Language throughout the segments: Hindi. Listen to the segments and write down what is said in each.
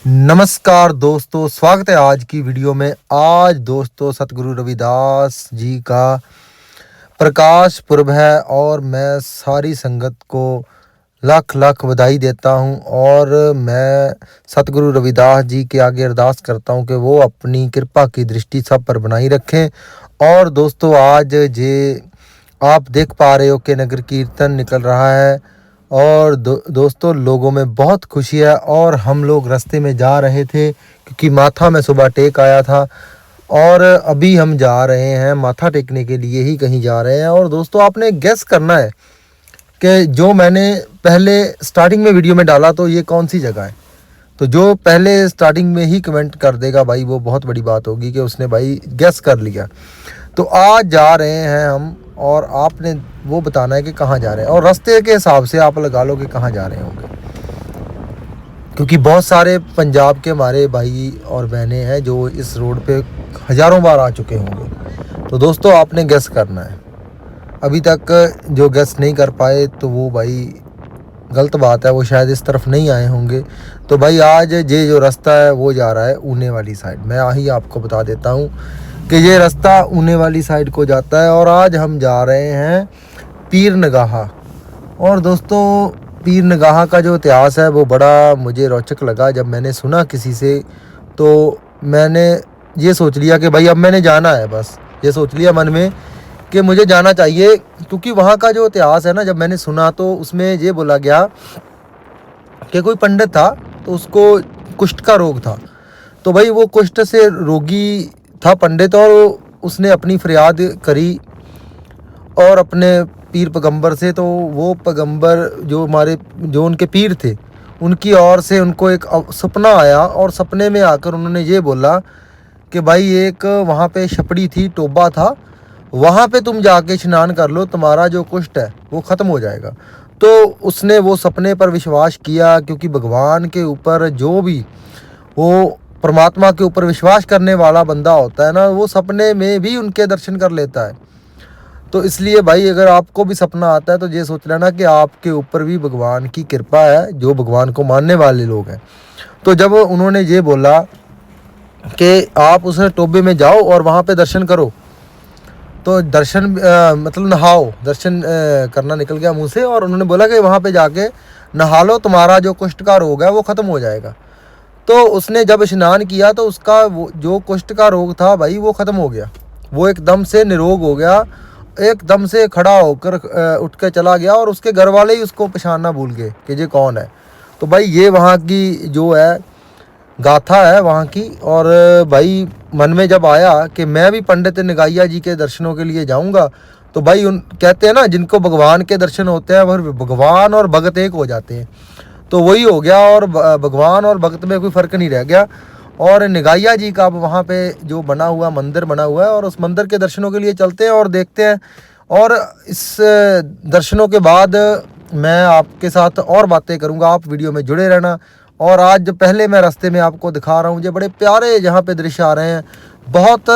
नमस्कार दोस्तों, स्वागत है आज की वीडियो में। आज दोस्तों सतगुरु रविदास जी का प्रकाश पुरब है और मैं सारी संगत को लाख लाख बधाई देता हूं और मैं सतगुरु रविदास जी के आगे अरदास करता हूं कि वो अपनी कृपा की दृष्टि सब पर बनाई रखें। और दोस्तों आज जे आप देख पा रहे हो कि नगर कीर्तन निकल रहा है और दोस्तों लोगों में बहुत खुशी है। और हम लोग रास्ते में जा रहे थे क्योंकि माथा में सुबह टेक आया था और अभी हम जा रहे हैं माथा टेकने के लिए ही कहीं जा रहे हैं। और दोस्तों आपने गेस करना है कि जो मैंने पहले स्टार्टिंग में वीडियो में डाला तो ये कौन सी जगह है। तो जो पहले स्टार्टिंग में ही कमेंट कर देगा भाई, वो बहुत बड़ी बात होगी कि उसने भाई गेस कर लिया। तो आज जा रहे हैं हम और आपने वो बताना है कि कहाँ जा रहे हैं और रास्ते के हिसाब से आप लगा लो कि कहाँ जा रहे होंगे, क्योंकि बहुत सारे पंजाब के हमारे भाई और बहनें हैं जो इस रोड पे हज़ारों बार आ चुके होंगे। तो दोस्तों आपने गेस करना है। अभी तक जो गेस नहीं कर पाए तो वो भाई गलत बात है, वो शायद इस तरफ नहीं आए होंगे। तो भाई आज ये जो रास्ता है वो जा रहा है ऊने वाली साइड। मैं ही आपको बता देता हूँ कि ये रास्ता ऊने वाली साइड को जाता है और आज हम जा रहे हैं पीर नगाहा। और दोस्तों पीर नगाहा का जो इतिहास है वो बड़ा मुझे रोचक लगा। जब मैंने सुना किसी से तो मैंने ये सोच लिया कि भाई अब मैंने जाना है, बस ये सोच लिया मन में कि मुझे जाना चाहिए। क्योंकि वहाँ का जो इतिहास है ना, जब मैंने सुना तो उसमें ये बोला गया कि कोई पंडित था तो उसको कुष्ठ का रोग था। तो भाई वो कुष्ठ से रोगी था पंडित और उसने अपनी फरियाद करी और अपने पीर पैगंबर से। तो वो पैगंबर जो उनके पीर थे उनकी ओर से उनको एक सपना आया और सपने में आकर उन्होंने ये बोला कि भाई एक वहाँ पे छपड़ी थी, टोबा था, वहाँ पे तुम जाके स्नान कर लो, तुम्हारा जो कुष्ठ है वो ख़त्म हो जाएगा। तो उसने वो सपने पर विश्वास किया, क्योंकि भगवान के ऊपर जो भी वो परमात्मा के ऊपर विश्वास करने वाला बंदा होता है ना, वो सपने में भी उनके दर्शन कर लेता है। तो इसलिए भाई अगर आपको भी सपना आता है तो ये सोच लेना कि आपके ऊपर भी भगवान की कृपा है, जो भगवान को मानने वाले लोग हैं। तो जब उन्होंने ये बोला कि आप उस टोबे में जाओ और वहाँ पे दर्शन करो, तो दर्शन मतलब नहाओ, दर्शन करना निकल गया मुंह से और उन्होंने बोला कि वहाँ पे जाके नहा लो, तुम्हारा जो कुष्ठ का रोग है वो ख़त्म हो जाएगा। तो उसने जब स्नान किया तो उसका वो जो कुष्ठ का रोग था भाई वो ख़त्म हो गया, वो एकदम से निरोग हो गया, एकदम से खड़ा होकर उठ के चला गया और उसके घर वाले ही उसको पहचानना भूल गए कि ये कौन है। तो भाई ये वहाँ की जो है गाथा है वहाँ की। और भाई मन में जब आया कि मैं भी पंडित नगाइया जी के दर्शनों के लिए जाऊँगा, तो भाई उन कहते हैं ना जिनको भगवान के दर्शन होते हैं वह भगवान और भगत एक हो जाते हैं। तो वही हो गया और भगवान और भक्त में कोई फ़र्क नहीं रह गया। और नगाइया जी का अब वहाँ पे जो बना हुआ मंदिर बना हुआ है और उस मंदिर के दर्शनों के लिए चलते हैं और देखते हैं। और इस दर्शनों के बाद मैं आपके साथ और बातें करूँगा, आप वीडियो में जुड़े रहना। और आज जो पहले मैं रास्ते में आपको दिखा रहा हूँ, जो बड़े प्यारे यहाँ पे दृश्य आ रहे हैं। बहुत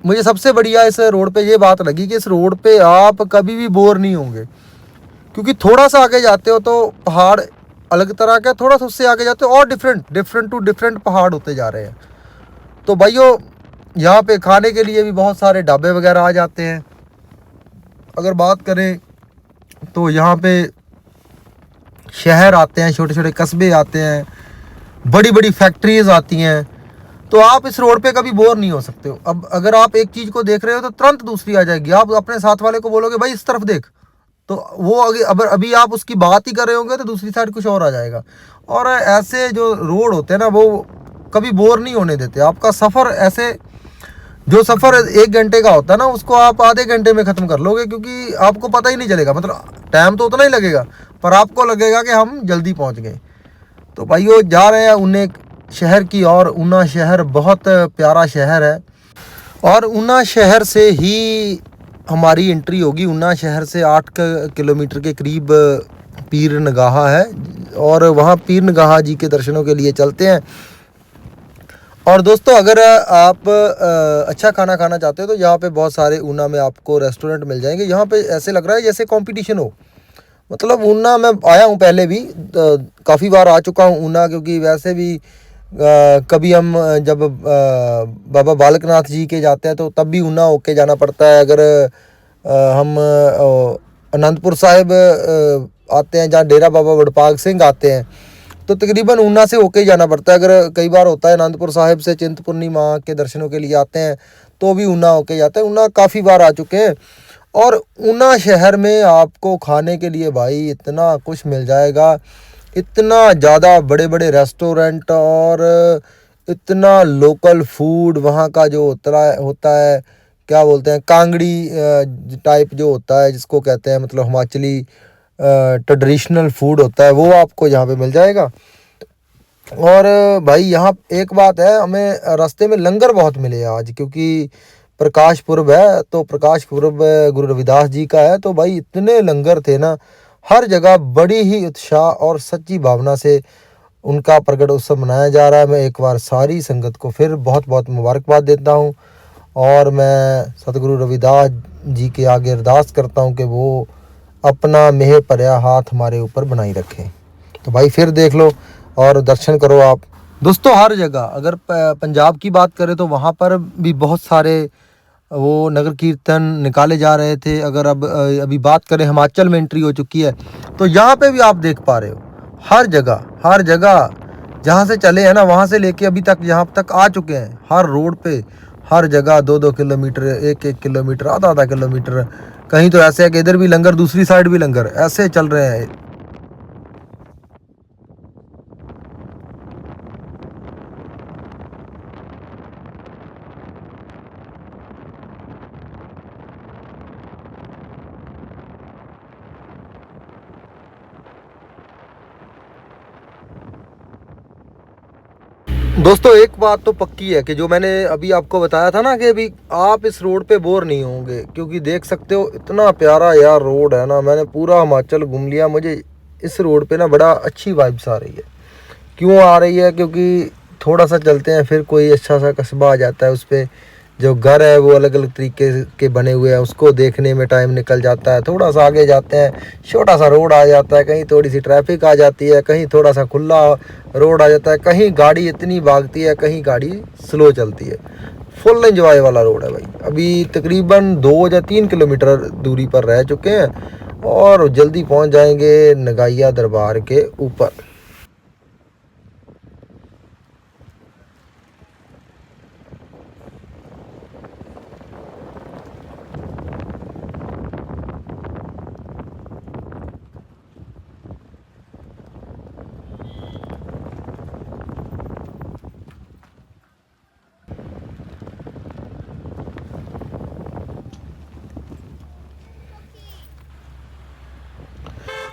मुझे सबसे बढ़िया इस रोड पे ये बात लगी कि इस रोड पे आप कभी भी बोर नहीं होंगे, क्योंकि थोड़ा सा आगे जाते हो तो पहाड़ अलग तरह का, थोड़ा सा उससे आगे जाते हो और डिफरेंट पहाड़ होते जा रहे हैं। तो भाइयों यहाँ पे खाने के लिए भी बहुत सारे ढाबे वगैरह आ जाते हैं। अगर बात करें तो यहाँ पे शहर आते हैं, छोटे छोटे कस्बे आते हैं, बड़ी बड़ी फैक्ट्रीज आती हैं। तो आप इस रोड पे कभी बोर नहीं हो सकते हो। अब अगर आप एक चीज़ को देख रहे हो तो तुरंत दूसरी आ जाएगी। आप अपने साथ वाले को बोलोगे भाई इस तरफ देख, तो वो अभी आप उसकी बात ही कर रहे होंगे तो दूसरी साइड कुछ और आ जाएगा। और ऐसे जो रोड होते हैं ना वो कभी बोर नहीं होने देते। आपका सफ़र ऐसे, जो सफ़र 1 घंटे का होता है ना उसको आप आधे घंटे में ख़त्म कर लोगे, क्योंकि आपको पता ही नहीं चलेगा। मतलब टाइम तो उतना ही लगेगा पर आपको लगेगा कि हम जल्दी पहुंच गए। तो भाइयों जा रहे हैं ऊना शहर की और ऊना शहर बहुत प्यारा शहर है और ऊना शहर से ही हमारी एंट्री होगी। ऊना शहर से 8 किलोमीटर के करीब पीर नगाहा है और वहाँ पीर नगाहा जी के दर्शनों के लिए चलते हैं। और दोस्तों अगर आप अच्छा खाना खाना चाहते हो तो यहाँ पे बहुत सारे ऊना में आपको रेस्टोरेंट मिल जाएंगे। यहाँ पे ऐसे लग रहा है जैसे कंपटीशन हो, मतलब ऊना मैं आया हूँ पहले भी, काफ़ी बार आ चुका हूँ ऊना, क्योंकि वैसे भी कभी हम जब बाबा बालकनाथ जी के जाते हैं तो तब भी ऊना होके जाना पड़ता है। अगर हम अनंतपुर साहिब आते हैं, जहाँ डेरा बाबा वडभाग सिंह आते हैं, तो तकरीबन ऊना से होके ही जाना पड़ता है। अगर कई बार होता है अनंतपुर साहिब से चिंतपूर्णी माँ के दर्शनों के लिए आते हैं तो भी ऊना होके जाते हैं। ऊना काफ़ी बार आ चुके हैं। और ऊना शहर में आपको खाने के लिए भाई इतना कुछ मिल जाएगा, इतना ज़्यादा बड़े बड़े रेस्टोरेंट, और इतना लोकल फूड वहाँ का जो होता है, क्या बोलते हैं, कांगड़ी टाइप जो होता है, जिसको कहते हैं, मतलब हिमाचली ट्रेडिशनल फूड होता है, वो आपको यहाँ पे मिल जाएगा। और भाई यहाँ एक बात है, हमें रास्ते में लंगर बहुत मिले आज, क्योंकि प्रकाश पुरब है, तो प्रकाश पुरब गुरु रविदास जी का है। तो भाई इतने लंगर थे ना, हर जगह बड़ी ही उत्साह और सच्ची भावना से उनका प्रकट उत्सव मनाया जा रहा है। मैं एक बार सारी संगत को फिर बहुत बहुत मुबारकबाद देता हूँ, और मैं सतगुरु रविदास जी के आगे अरदास करता हूँ कि वो अपना मेह भरिया हाथ हमारे ऊपर बनाई रखें। तो भाई फिर देख लो और दर्शन करो आप। दोस्तों हर जगह, अगर पंजाब की बात करें तो वहाँ पर भी बहुत सारे वो नगर कीर्तन निकाले जा रहे थे। अगर अब अभी बात करें, हिमाचल में एंट्री हो चुकी है, तो यहाँ पे भी आप देख पा रहे हो हर जगह जहाँ से चले हैं ना, वहाँ से लेके अभी तक यहाँ तक आ चुके हैं। हर रोड पे हर जगह 2-2 किलोमीटर, 1-1 किलोमीटर, आधा-आधा किलोमीटर, कहीं तो ऐसे है कि इधर भी लंगर, दूसरी साइड भी लंगर, ऐसे चल रहे हैं। दोस्तों एक बात तो पक्की है कि जो मैंने अभी आपको बताया था ना, कि अभी आप इस रोड पे बोर नहीं होंगे, क्योंकि देख सकते हो इतना प्यारा यार रोड है ना। मैंने पूरा हिमाचल घूम लिया, मुझे इस रोड पे ना बड़ा अच्छी वाइब्स आ रही है। क्यों आ रही है? क्योंकि थोड़ा सा चलते हैं, फिर कोई अच्छा सा कस्बा आ जाता है, उस पर जो घर है वो अलग अलग तरीके के बने हुए हैं, उसको देखने में टाइम निकल जाता है। थोड़ा सा आगे जाते हैं, छोटा सा रोड आ जाता है, कहीं थोड़ी सी ट्रैफिक आ जाती है, कहीं थोड़ा सा खुला रोड आ जाता है, कहीं गाड़ी इतनी भागती है, कहीं गाड़ी स्लो चलती है। फुल एंजॉय वाला रोड है भाई। अभी तकरीबन 2 या 3 किलोमीटर दूरी पर रह चुके हैं और जल्दी पहुंच जाएंगे नगाइया दरबार के ऊपर।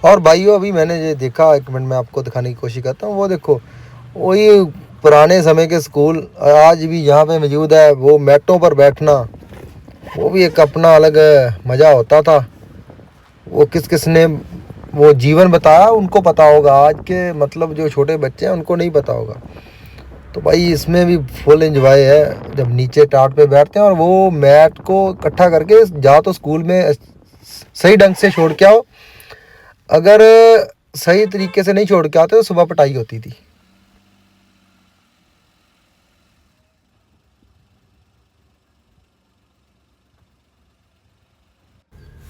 और भाइयों अभी मैंने ये देखा, एक मिनट में आपको दिखाने की कोशिश करता हूँ, वो देखो, वही पुराने समय के स्कूल आज भी यहाँ पे मौजूद है। वो मैटों पर बैठना, वो भी एक अपना अलग मज़ा होता था। वो किस किस ने वो जीवन बताया, उनको पता होगा। आज के मतलब जो छोटे बच्चे हैं उनको नहीं पता होगा। तो भाई इसमें भी फुल एंजॉय है, जब नीचे टाट पे बैठते हैं और वो मैट को इकट्ठा करके जा तो स्कूल में सही ढंग से छोड़ के आओ, अगर सही तरीके से नहीं छोड़ के आते तो सुबह पिटाई होती थी।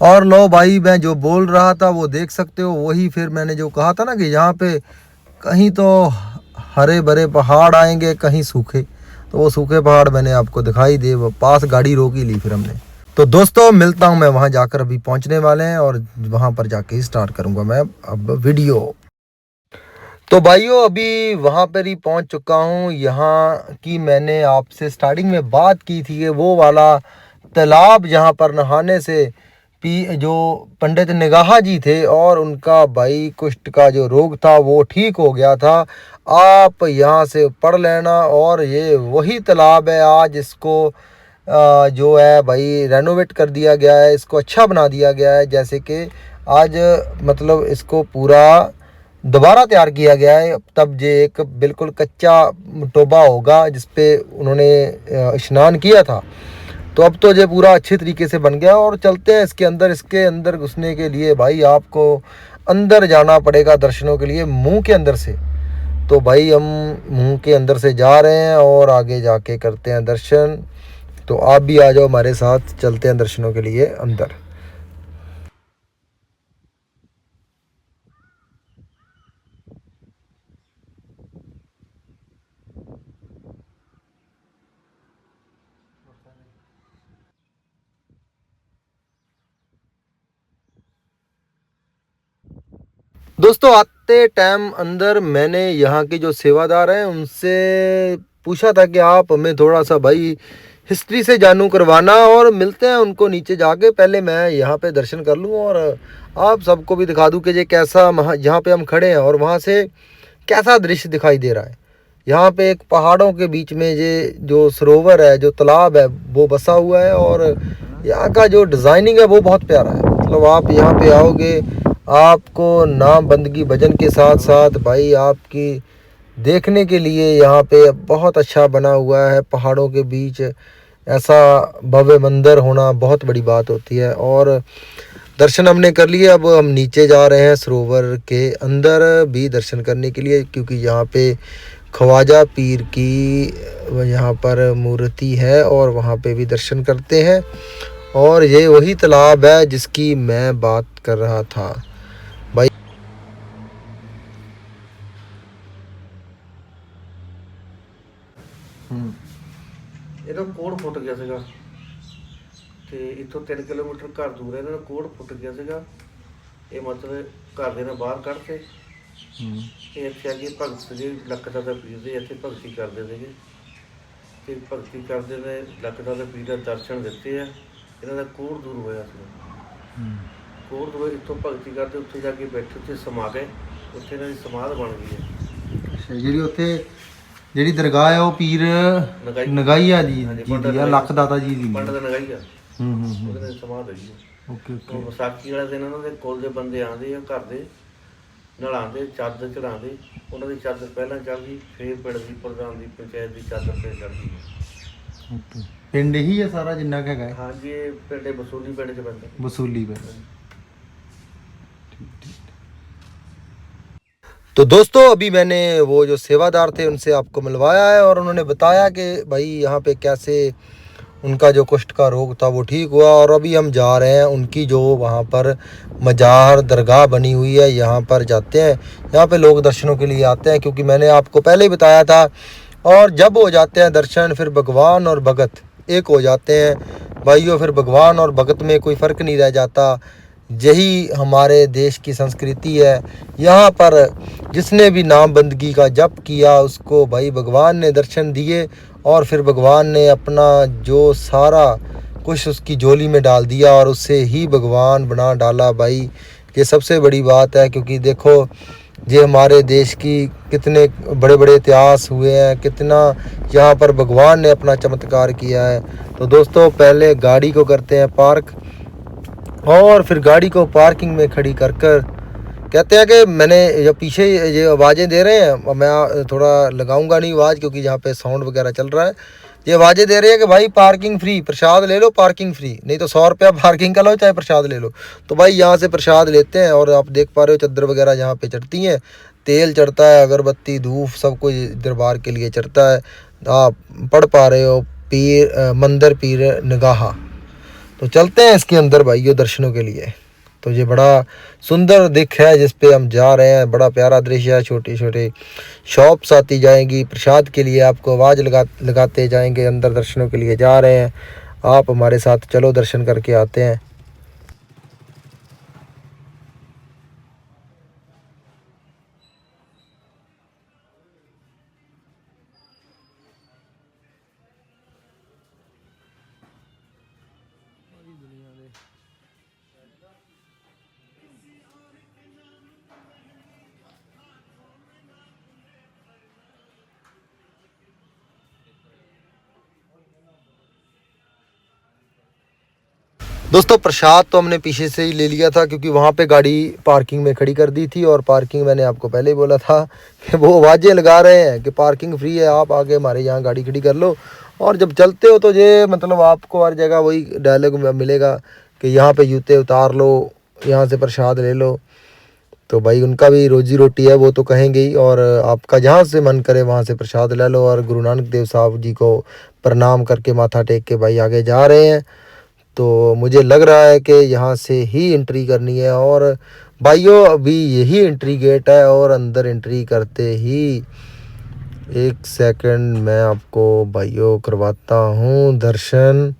और लो भाई, मैं जो बोल रहा था वो देख सकते हो, वही फिर मैंने जो कहा था ना कि यहाँ पे कहीं तो हरे भरे पहाड़ आएंगे, कहीं सूखे। तो वो सूखे पहाड़ मैंने आपको दिखाई दे, वो पास गाड़ी रोक ही ली फिर हमने। तो दोस्तों मिलता हूँ मैं वहाँ जाकर, अभी पहुँचने वाले हैं और वहाँ पर जाके स्टार्ट करूँगा मैं अब वीडियो। तो भाइयों अभी वहाँ पर ही पहुँच चुका हूँ। यहाँ की मैंने आपसे स्टार्टिंग में बात की थी कि वो वाला तालाब जहाँ पर नहाने से पी जो पंडित निगाहा जी थे और उनका भाई कुष्ठ का जो रोग था वो ठीक हो गया था। आप यहाँ से पढ़ लेना। और ये वही तालाब है, आज इसको जो है भाई रेनोवेट कर दिया गया है, इसको अच्छा बना दिया गया है। जैसे कि आज मतलब इसको पूरा दोबारा तैयार किया गया है। तब ये एक बिल्कुल कच्चा टोबा होगा जिस पे उन्होंने स्नान किया था। तो अब तो ये पूरा अच्छे तरीके से बन गया। और चलते हैं इसके अंदर। इसके अंदर घुसने के लिए भाई आपको अंदर जाना पड़ेगा दर्शनों के लिए मुंह के अंदर से। तो भाई हम मुंह के अंदर से जा रहे हैं और आगे जाके करते हैं दर्शन। तो आप भी आ जाओ हमारे साथ, चलते हैं दर्शनों के लिए अंदर। दोस्तों आते टाइम अंदर मैंने यहाँ के जो सेवादार हैं उनसे पूछा था कि आप हमें थोड़ा सा भाई हिस्ट्री से जानू करवाना, और मिलते हैं उनको नीचे जाके। पहले मैं यहाँ पे दर्शन कर लूँ और आप सबको भी दिखा दूँ कि ये कैसा यहाँ पे हम खड़े हैं और वहाँ से कैसा दृश्य दिखाई दे रहा है। यहाँ पे एक पहाड़ों के बीच में ये जो सरोवर है, जो तालाब है, वो बसा हुआ है। और यहाँ का जो डिज़ाइनिंग है वो बहुत प्यारा है। मतलब आप यहाँ पे आओगे, आपको नाम बंदगी भजन के साथ साथ भाई आपकी देखने के लिए यहाँ पे बहुत अच्छा बना हुआ है। पहाड़ों के बीच ऐसा भव्य मंदिर होना बहुत बड़ी बात होती है। और दर्शन हमने कर लिए, अब हम नीचे जा रहे हैं सरोवर के अंदर भी दर्शन करने के लिए, क्योंकि यहाँ पे ख्वाजा पीर की यहाँ पर मूर्ति है और वहाँ पे भी दर्शन करते हैं। और ये वही तालाब है जिसकी मैं बात कर रहा था भाई। ਇਹ ਤਾਂ ਕੋੜ ਫੁੱਟ ਗਿਆ ਸੀਗਾ ਤੇ ਇੱਥੋਂ 3 ਕਿਲੋਮੀਟਰ ਘਰ ਦੂਰ ਹੈ, ਇਹਨਾਂ ਦਾ ਕੋੜ ਫੁੱਟ ਗਿਆ ਸੀਗਾ। ਇਹ ਮਤਲਬ ਘਰ ਦੇ ਨਾਲ ਬਾਹਰ ਕੱਢਤੇ। ਇਹ ਇੱਥੇ ਆ ਕੇ ਭਗਤ ਜੀ ਲੱਖਦਾ ਦਾ ਪੀਰ ਦੇ ਇੱਥੇ ਭਗਤੀ ਕਰਦੇ ਸੀਗੇ ਤੇ ਭਗਤੀ ਕਰਦੇ ਨੇ ਲੱਖਦਾ ਦਾ ਪੀਰ ਦਾ ਦਰਸ਼ਨ ਦਿੱਤੇ ਆ। ਇਹਨਾਂ ਦਾ ਕੋੜ ਦੂਰ ਹੋਇਆ ਸੀ। ਕੋੜ ਦੂਰ ਇੱਥੋਂ ਭਗਤੀ ਕਰਦੇ ਉੱਥੇ ਜਾ ਕੇ ਬੈਠੇ, ਉੱਥੇ ਸਮਾ ਗਏ, ਉੱਥੇ ਇਹਨਾਂ ਦੀ ਸਮਾਧ ਬਣ ਗਈ ਹੈ। ਜਿਹੜੀ ਉੱਥੇ ਜਿਹੜੀ ਦਰਗਾਹ ਹੈ ਉਹ ਪੀਰ ਨਗਾਈਆ ਜੀ ਦੀ ਆ, ਲੱਖਦਾਤਾ ਜੀ ਦੀ ਪੰਡਤ ਨਗਾਈਆ ਉਹਦੇ ਨਾਲ ਸਮਾਧ ਹੋਈ ਹੈ। Okay okay. ਵਿਸਾਖੀ ਵਾਲੇ ਦਿਨ ਉਹਨਾਂ ਦੇ ਕੋਲ ਦੇ ਬੰਦੇ ਆਉਂਦੇ ਆ, ਘਰ ਦੇ ਨਲਾਉਂਦੇ, ਚਾਦਰ ਚੜਾਉਂਦੇ। ਉਹਨਾਂ ਦੀ ਚਾਦਰ ਪਹਿਲਾਂ ਚੜ੍ਹਦੀ, ਫਿਰ ਪਿੰਡ ਦੀ ਪ੍ਰਧਾਨ ਦੀ ਪੰਚਾਇਤ ਦੀ ਚਾਦਰ ਫਿਰ ਚੜ੍ਹਦੀ ਹੈ। ਓਕੇ। ਪਿੰਡ ਹੀ ਹੈ ਸਾਰਾ ਜਿੰਨਾ ਕੁ ਹੈਗਾ? ਹਾਂਜੀ, ਇਹ ਪਿੰਡ ਵਸੂਲੀ ਪਿੰਡ 'ਚ ਪੈਂਦਾ। वसूली पे। तो दोस्तों अभी मैंने वो जो सेवादार थे उनसे आपको मिलवाया है और उन्होंने बताया कि भाई यहाँ पे कैसे उनका जो कुष्ठ का रोग था वो ठीक हुआ। और अभी हम जा रहे हैं उनकी जो वहाँ पर मजार दरगाह बनी हुई है, यहाँ पर जाते हैं। यहाँ पे लोग दर्शनों के लिए आते हैं, क्योंकि मैंने आपको पहले ही बताया था। और जब हो जाते हैं दर्शन, फिर भगवान और भगत एक हो जाते हैं भाइयों। फिर भगवान और भगत में कोई फ़र्क नहीं रह जाता। यही हमारे देश की संस्कृति है। यहाँ पर जिसने भी नाम बंदगी का जप किया उसको भाई भगवान ने दर्शन दिए, और फिर भगवान ने अपना जो सारा कुछ उसकी झोली में डाल दिया और उससे ही भगवान बना डाला भाई। ये सबसे बड़ी बात है, क्योंकि देखो ये हमारे देश की कितने बड़े बड़े इतिहास हुए हैं, कितना यहाँ पर भगवान ने अपना चमत्कार किया है। तो दोस्तों पहले गाड़ी को करते हैं पार्क, और फिर गाड़ी को पार्किंग में खड़ी कर कर कहते हैं कि मैंने जो पीछे ये आवाज़ें दे रहे हैं, मैं थोड़ा लगाऊंगा नहीं आवाज़, क्योंकि यहाँ पे साउंड वगैरह चल रहा है। ये आवाज़ें दे रहे हैं कि भाई पार्किंग फ्री, प्रसाद ले लो, पार्किंग फ्री, नहीं तो 100 रुपया पार्किंग का लो, चाहे प्रसाद ले लो। तो भाई यहाँ से प्रसाद लेते हैं, और आप देख पा रहे हो चद्दर वगैरह यहाँ पे चढ़ती हैं, तेल चढ़ता है, अगरबत्ती धूप सब कुछ दरबार के लिए चढ़ता है। आप पढ़ पा रहे हो पीर मंदिर पीर निगाह। तो चलते हैं इसके अंदर भाइयों दर्शनों के लिए। तो ये बड़ा सुंदर दिख है जिस पे हम जा रहे हैं, बड़ा प्यारा दृश्य है। छोटे छोटे शॉप्स आती जाएंगी प्रसाद के लिए, आपको आवाज़ लगाते जाएंगे। अंदर दर्शनों के लिए जा रहे हैं, आप हमारे साथ चलो दर्शन करके आते हैं। दोस्तों प्रसाद तो हमने पीछे से ही ले लिया था, क्योंकि वहाँ पे गाड़ी पार्किंग में खड़ी कर दी थी। और पार्किंग मैंने आपको पहले ही बोला था कि वो आवाज़ें लगा रहे हैं कि पार्किंग फ्री है, आप आगे हमारे यहाँ गाड़ी खड़ी कर लो और जब चलते हो तो ये मतलब आपको हर जगह वही डायलॉग मिलेगा कि यहाँ पे जूते उतार लो, यहाँ से प्रसाद ले लो। तो भाई उनका भी रोजी रोटी है, वो तो कहेंगे ही। और आपका जहाँ से मन करे वहाँ से प्रसाद ले लो। और गुरु नानक देव साहब जी को प्रणाम करके माथा टेक के भाई आगे जा रहे हैं। तो मुझे लग रहा है कि यहाँ से ही एंट्री करनी है। और भाइयों अभी यही एंट्री गेट है, और अंदर एंट्री करते ही 1 सेकंड मैं आपको भाइयों करवाता हूँ दर्शन।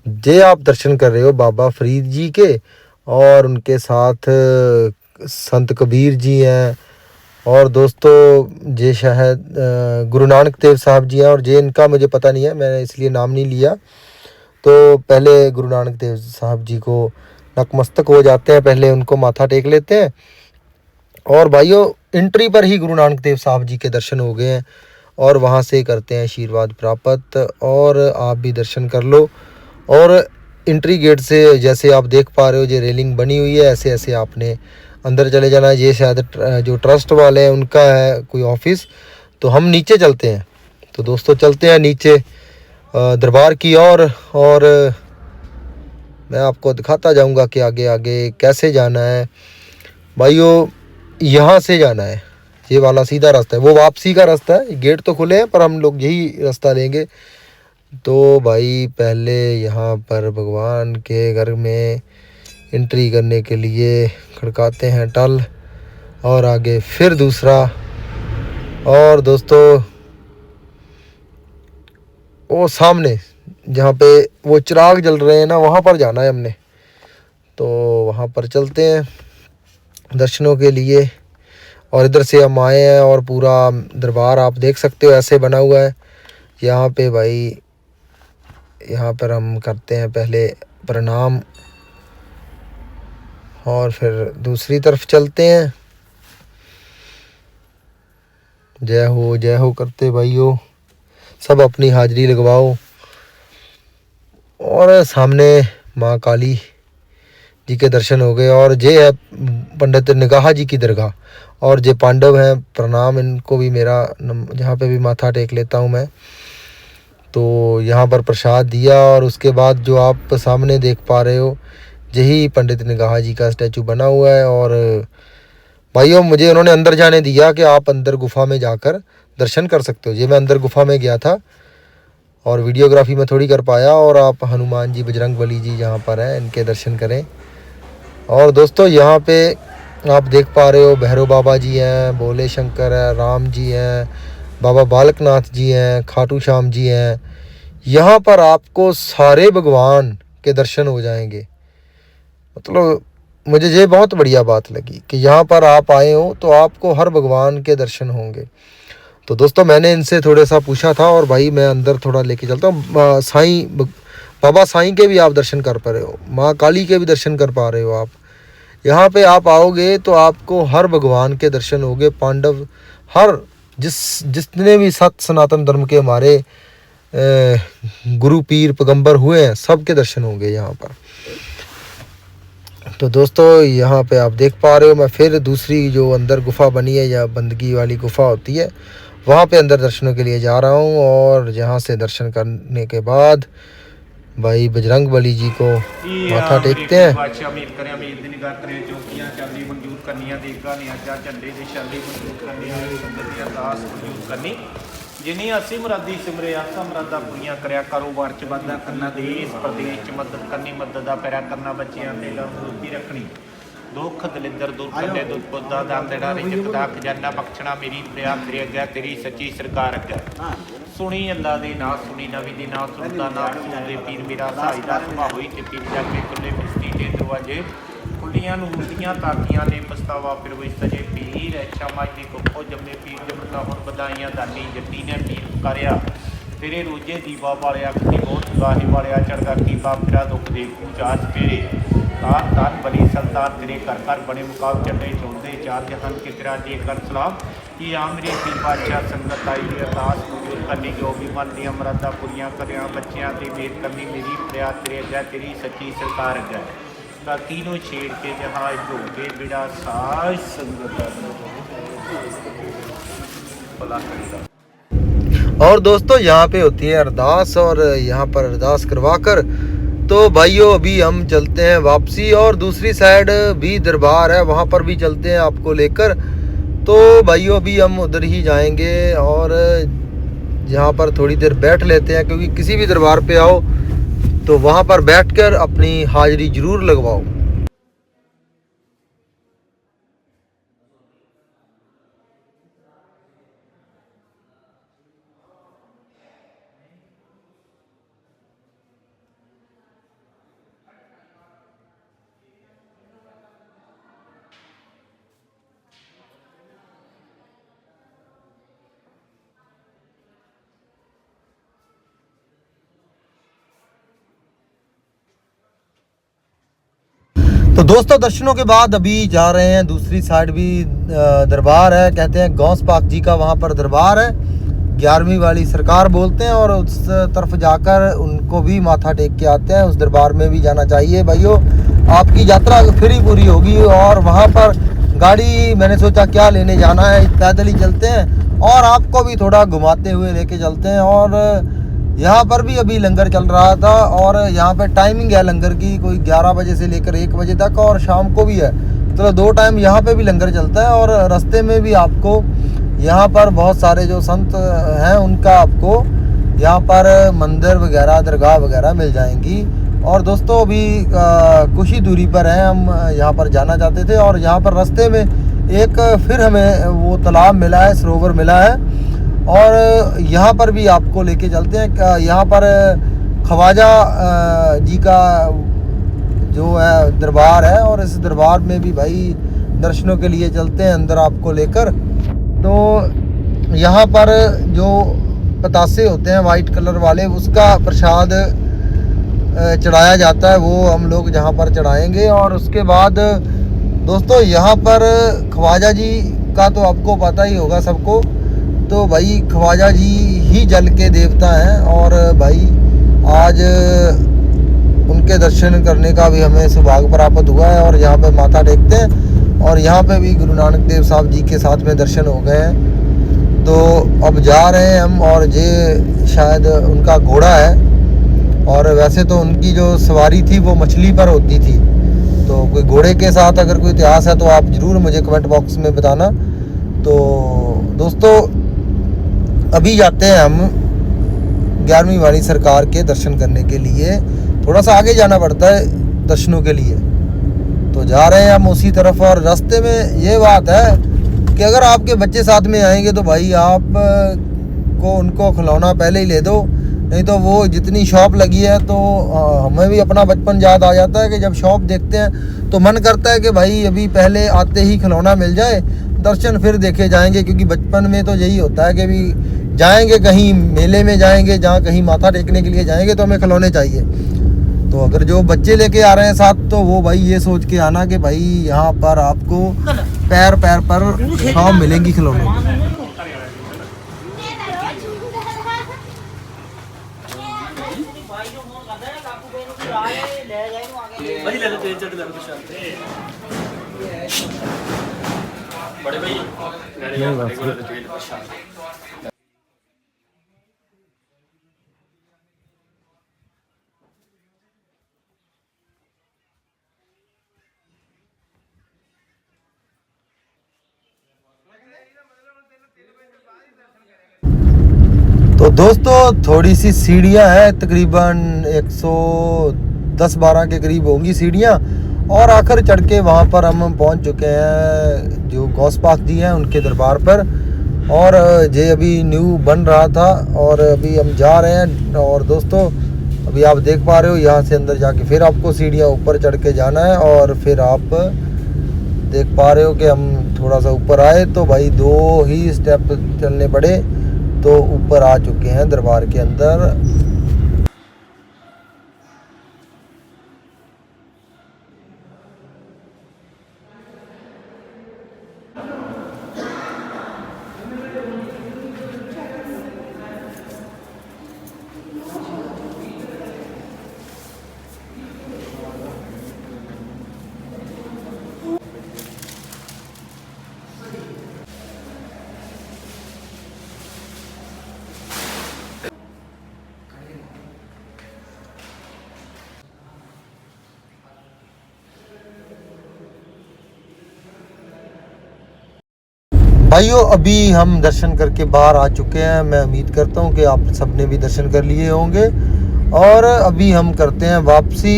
जे आप दर्शन कर रहे हो बाबा फरीद जी के, और उनके साथ संत कबीर जी हैं, और दोस्तों जे शायद गुरु नानक देव साहब जी हैं। और जे इनका मुझे पता नहीं है, मैंने इसलिए नाम नहीं लिया। तो पहले गुरु नानक देव साहब जी को नतमस्तक हो जाते हैं, पहले उनको माथा टेक लेते हैं। और भाइयों एंट्री पर ही गुरु नानक देव साहब जी के दर्शन हो गए हैं, और वहाँ से करते हैं आशीर्वाद प्राप्त। और आप भी दर्शन कर लो। और एंट्री गेट से जैसे आप देख पा रहे हो ये रेलिंग बनी हुई है, ऐसे ऐसे आपने अंदर चले जाना है। ये शायद जो ट्रस्ट वाले हैं उनका है कोई ऑफिस। तो हम नीचे चलते हैं। तो दोस्तों चलते हैं नीचे दरबार की और मैं आपको दिखाता जाऊंगा कि आगे आगे कैसे जाना है। भाइयों यहाँ से जाना है, ये वाला सीधा रास्ता है, वो वापसी का रास्ता है। गेट तो खुले हैं पर हम लोग यही रास्ता लेंगे। तो भाई पहले यहाँ पर भगवान के घर में एंट्री करने के लिए खड़काते हैं टल, और आगे फिर दूसरा। और दोस्तों वो सामने जहाँ पे वो चिराग जल रहे हैं ना, वहाँ पर जाना है हमने। तो वहाँ पर चलते हैं दर्शनों के लिए। और इधर से हम आए हैं, और पूरा दरबार आप देख सकते हो ऐसे बना हुआ है। यहाँ पे भाई यहाँ पर हम करते हैं पहले प्रणाम, और फिर दूसरी तरफ चलते हैं। जय हो करते भाइयों, सब अपनी हाजिरी लगवाओ। और सामने माँ काली जी के दर्शन हो गए। और ये है पंडित निगाह जी की दरगाह, और जे पांडव हैं प्रणाम इनको भी मेरा, जहाँ पे भी माथा टेक लेता हूँ मैं। तो यहाँ पर प्रसाद दिया, और उसके बाद जो आप सामने देख पा रहे हो यही पंडित निगाह जी का स्टैचू बना हुआ है। और भाइयों मुझे उन्होंने अंदर जाने दिया कि आप अंदर गुफा में जाकर दर्शन कर सकते हो। ये मैं अंदर गुफा में गया था, और वीडियोग्राफी में थोड़ी कर पाया। और आप हनुमान जी बजरंग बली जी जहाँ पर हैं इनके दर्शन करें। और दोस्तों यहाँ पे आप देख पा रहे हो भैरव बाबा जी हैं, भोले शंकर है, राम जी हैं, बाबा बालकनाथ जी हैं, खाटू श्याम जी हैं। यहाँ पर आपको सारे भगवान के दर्शन हो जाएंगे। मतलब मुझे ये बहुत बढ़िया बात लगी कि यहाँ पर आप आए हो तो आपको हर भगवान के दर्शन होंगे। तो दोस्तों मैंने इनसे थोड़ा सा पूछा था, और भाई मैं अंदर थोड़ा लेके चलता हूँ। बाबा साईं के भी आप दर्शन कर पा रहे हो, माँ काली के भी दर्शन कर पा रहे हो आप। यहाँ पे आप आओगे तो आपको हर भगवान के दर्शन होंगे। पांडव हर जितने भी सनातन धर्म के हमारे गुरु पीर पैगंबर हुए हैं, सबके दर्शन होंगे यहाँ पर। तो दोस्तों यहाँ पे आप देख पा रहे हो, मैं फिर दूसरी जो अंदर गुफा बनी है या बंदगी वाली गुफा होती है, वहाँ पे अंदर दर्शनों के लिए जा रहा हूँ। और यहाँ से दर्शन करने के बाद भाई बजरंग बली जी को माथा टेकते हैं। जिन्हें असी मुरादी सिमरे आसा मुरादा पूरियां करया, कारोबार च वाधा करना, देश प्रदेश च मदद करनी, मदद दा पैरा करना, बच्चियां ते लड़की रखनी, दुख दलिद्र दूर करने, दुखदा दान देना, रिजक दा खजाना बख्शना, मेरी प्रिया तेरे अगे तेरी सच्ची सरकार अगे। सुनी अल्लाह दे ना, सुनी नबी दे ना, सुनदा ना सुनदे पीर मेरा सहाय दा सुभा होई ते पीर जाके खुले बिस्ती दे दरवाजे खुलियां नूरदियां ताकियां ने पछतावा फिर वही सजे पीर अच्छा माई दी कुखो जम्मे पीर जमता हुण बधाइयां दानी जट्टी ने पीर पुकारिया तेरे रोजे दीवा वालिया खती बहुत गाहे वालिया चढ़दा कीपा फिरा दुख दे पूजाच फेरे तान तान बली सल्तान तेरे घर घर बने मुकाब चढ़े चौंदे चार जहान के तेरा जे कर सलाम कि आ मेरे पीर बादशाह संगत आई अरदास मंजूर करनी जो भी मन दी अमरादा पूरियां करिया बच्चियां ते मेद करनी मेरी प्रिया तेरे अगे तेरी सच्ची सरकार अगे ताकि नो छेड़ के जहाज हो के बिड़ा साज संगत भला करेगा। और दोस्तों यहाँ पे होती है अरदास, और यहाँ पर अरदास करवाकर तो भाइयों अभी हम चलते हैं वापसी, और दूसरी साइड भी दरबार है, वहाँ पर भी चलते हैं आपको लेकर। तो भाइयों अभी हम उधर ही जाएंगे और यहाँ पर थोड़ी देर बैठ लेते हैं, क्योंकि किसी भी दरबार पे आओ तो वहाँ पर बैठकर अपनी हाजिरी ज़रूर लगवाओ। तो दोस्तों दर्शनों के बाद अभी जा रहे हैं दूसरी साइड भी दरबार है, कहते हैं गौस पाक जी का वहाँ पर दरबार है, 11वीं वाली सरकार बोलते हैं, और उस तरफ जाकर उनको भी माथा टेक के आते हैं। उस दरबार में भी जाना चाहिए भाइयों, आपकी यात्रा फिर ही पूरी होगी। और वहाँ पर गाड़ी मैंने सोचा क्या लेने जाना है, पैदल ही चलते हैं और आपको भी थोड़ा घुमाते हुए लेके चलते हैं। और यहाँ पर भी अभी लंगर चल रहा था, और यहाँ पे टाइमिंग है लंगर की, कोई 11 बजे से लेकर 1 बजे तक, और शाम को भी है। तो 2 टाइम यहाँ पे भी लंगर चलता है। और रास्ते में भी आपको यहाँ पर बहुत सारे जो संत हैं उनका आपको यहाँ पर मंदिर वगैरह दरगाह वगैरह मिल जाएंगी। और दोस्तों अभी कुछ ही दूरी पर हैं, हम यहाँ पर जाना चाहते थे, और यहाँ पर रास्ते में एक फिर हमें वो तालाब मिला है, सरोवर मिला है, और यहाँ पर भी आपको लेके चलते हैं। यहाँ पर ख्वाजा जी का जो है दरबार है, और इस दरबार में भी भाई दर्शनों के लिए चलते हैं अंदर आपको लेकर। तो यहाँ पर जो पतासे होते हैं वाइट कलर वाले, उसका प्रसाद चढ़ाया जाता है, वो हम लोग जहाँ पर चढ़ाएंगे। और उसके बाद दोस्तों यहाँ पर ख्वाजा जी का तो आपको पता ही होगा सबको, तो भाई ख्वाजा जी ही जल के देवता हैं, और भाई आज उनके दर्शन करने का भी हमें सौभाग्य प्राप्त हुआ है, और यहाँ पे माथा टेकते हैं। और यहाँ पे भी गुरु नानक देव साहब जी के साथ में दर्शन हो गए हैं। तो अब जा रहे हैं हम, और ये शायद उनका घोड़ा है, और वैसे तो उनकी जो सवारी थी वो मछली पर होती थी। तो कोई घोड़े के साथ अगर कोई इतिहास है तो आप ज़रूर मुझे कमेंट बॉक्स में बताना। तो दोस्तों अभी जाते हैं हम 11वीं वाली सरकार के दर्शन करने के लिए, थोड़ा सा आगे जाना पड़ता है दर्शनों के लिए। तो जा रहे हैं हम उसी तरफ। और रास्ते में ये बात है कि अगर आपके बच्चे साथ में आएंगे तो भाई आप को उनको खिलौना पहले ही ले दो, नहीं तो वो जितनी शॉप लगी है तो हमें भी अपना बचपन याद आ जाता है कि जब शॉप देखते हैं तो मन करता है कि भाई अभी पहले आते ही खिलौना मिल जाए, दर्शन फिर देखे जाएंगे। क्योंकि बचपन में तो यही होता है कि भी जाएंगे कहीं मेले में जाएंगे, जहाँ कहीं माथा टेकने के लिए जाएंगे तो हमें खिलौने चाहिए। तो अगर जो बच्चे लेके आ रहे हैं साथ, तो वो भाई ये सोच के आना कि भाई यहाँ पर आपको पैर पैर पर शॉप मिलेंगी खिलौने की। बड़े भाई तो दोस्तों थोड़ी सी सीढ़ियाँ हैं, तकरीबन 110-12 के करीब होंगी सीढ़ियाँ, और आखिर चढ़ के वहाँ पर हम पहुँच चुके हैं जो गौस पाक जी हैं उनके दरबार पर। और ये अभी न्यू बन रहा था, और अभी हम जा रहे हैं। और दोस्तों अभी आप देख पा रहे हो, यहाँ से अंदर जाके फिर आपको सीढ़ियाँ ऊपर चढ़ के जाना है। और फिर आप देख पा रहे हो कि हम थोड़ा सा ऊपर आए तो भाई 2 ही स्टेप चलने पड़े, तो ऊपर आ चुके हैं दरबार के अंदर। भाइयों अभी हम दर्शन करके बाहर आ चुके हैं। मैं उम्मीद करता हूँ कि आप सबने भी दर्शन कर लिए होंगे और अभी हम करते हैं वापसी।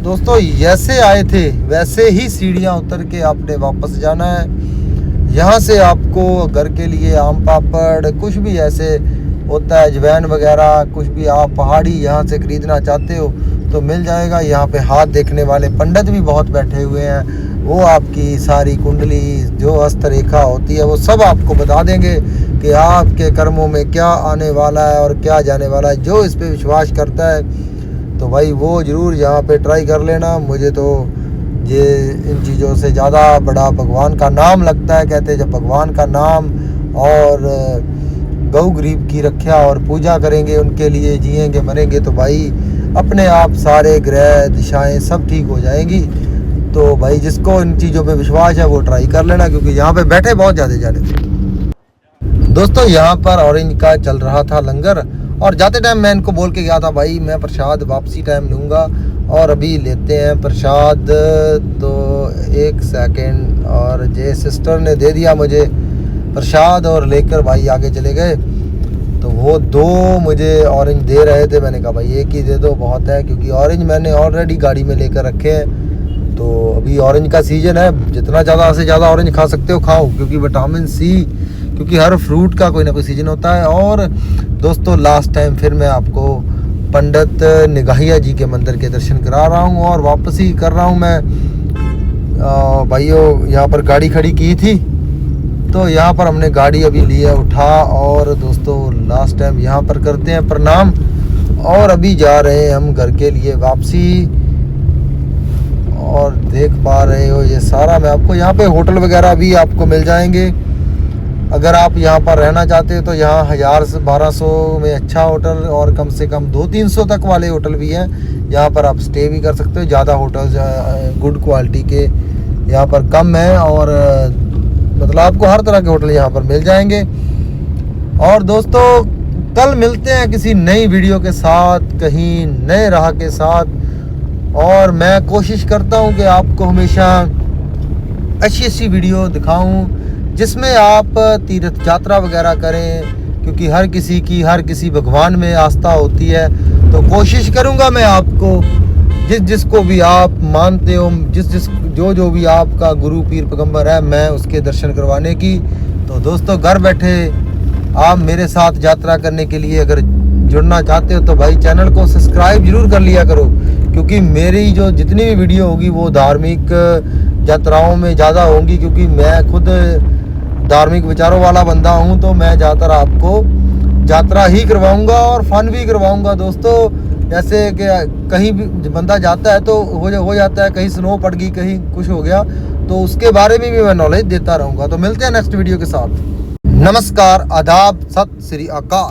दोस्तों जैसे आए थे वैसे ही सीढ़ियाँ उतर के आपने वापस जाना है। यहाँ से आपको घर के लिए आम पापड़ कुछ भी ऐसे होता है, अजवाइन वगैरह कुछ भी आप पहाड़ी यहाँ से ख़रीदना चाहते हो तो मिल जाएगा। यहाँ पे हाथ देखने वाले पंडित भी बहुत बैठे हुए हैं, वो आपकी सारी कुंडली जो हस्तरेखा होती है वो सब आपको बता देंगे कि आपके कर्मों में क्या आने वाला है और क्या जाने वाला है। जो इस पे विश्वास करता है तो भाई वो ज़रूर यहाँ पे ट्राई कर लेना। मुझे तो ये इन चीज़ों से ज़्यादा बड़ा भगवान का नाम लगता है। कहते हैं जब भगवान का नाम और गौ गरीब की रक्षा और पूजा करेंगे, उनके लिए जिएंगे मरेंगे तो भाई अपने आप सारे ग्रह दिशाएं सब ठीक हो जाएंगी। तो भाई जिसको इन चीज़ों पे विश्वास है वो ट्राई कर लेना, क्योंकि यहाँ पे बैठे बहुत ज़्यादा जाने थे। दोस्तों यहाँ पर ऑरेंज का चल रहा था लंगर और जाते टाइम मैं इनको बोल के गया था भाई मैं प्रसाद वापसी टाइम लूँगा और अभी लेते हैं प्रसाद। तो एक सेकंड, और जे सिस्टर ने दे दिया मुझे प्रसाद और लेकर भाई आगे चले गए। तो वो दो मुझे ऑरेंज दे रहे थे, मैंने कहा भाई एक ही दे दो बहुत है, क्योंकि ऑरेंज मैंने ऑलरेडी गाड़ी में लेकर रखे हैं। तो अभी ऑरेंज का सीज़न है, जितना ज़्यादा से ज़्यादा ऑरेंज खा सकते हो खाओ, क्योंकि विटामिन सी, क्योंकि हर फ्रूट का कोई ना कोई सीज़न होता है। और दोस्तों लास्ट टाइम फिर मैं आपको पंडित निगाहिया जी के मंदिर के दर्शन करा रहा हूँ और वापसी कर रहा हूँ मैं। भाइयों यहाँ पर गाड़ी खड़ी की थी तो यहाँ पर हमने गाड़ी अभी लिया उठा और दोस्तों लास्ट टाइम यहाँ पर करते हैं प्रणाम और अभी जा रहे हैं हम घर के लिए वापसी। और देख पा रहे हो ये सारा मैं आपको यहाँ पे होटल वगैरह भी आपको मिल जाएंगे। अगर आप यहाँ पर रहना चाहते हो तो यहाँ 1000 से 1200 में अच्छा होटल और कम से कम 200-300 तक वाले होटल भी हैं। यहाँ पर आप स्टे भी कर सकते हो। ज़्यादा होटल गुड क्वालिटी के यहाँ पर कम है और मतलब आपको हर तरह के होटल यहाँ पर मिल जाएंगे। और दोस्तों कल मिलते हैं किसी नई वीडियो के साथ, कहीं नए राह के साथ। और मैं कोशिश करता हूँ कि आपको हमेशा अच्छी वीडियो दिखाऊं जिसमें आप तीर्थ यात्रा वगैरह करें, क्योंकि हर किसी भगवान में आस्था होती है। तो कोशिश करूँगा मैं आपको जिसको भी आप मानते हो, जो भी आपका गुरु पीर पैगंबर है, मैं उसके दर्शन करवाने की। तो दोस्तों घर बैठे आप मेरे साथ यात्रा करने के लिए अगर जुड़ना चाहते हो तो भाई चैनल को सब्सक्राइब जरूर कर लिया करो, क्योंकि मेरी जो जितनी भी वीडियो होगी वो धार्मिक यात्राओं में ज़्यादा होंगी, क्योंकि मैं खुद धार्मिक विचारों वाला बंदा हूँ। तो मैं ज़्यादातर आपको यात्रा ही करवाऊँगा और फन भी करवाऊँगा दोस्तों। जैसे कि कहीं भी बंदा जाता है तो हो जाता है, कहीं स्नो पड़ गई, कहीं कुछ हो गया, तो उसके बारे में भी मैं नॉलेज देता रहूँगा। तो मिलते हैं नेक्स्ट वीडियो के साथ। नमस्कार, आदाब, सत श्री अकाल।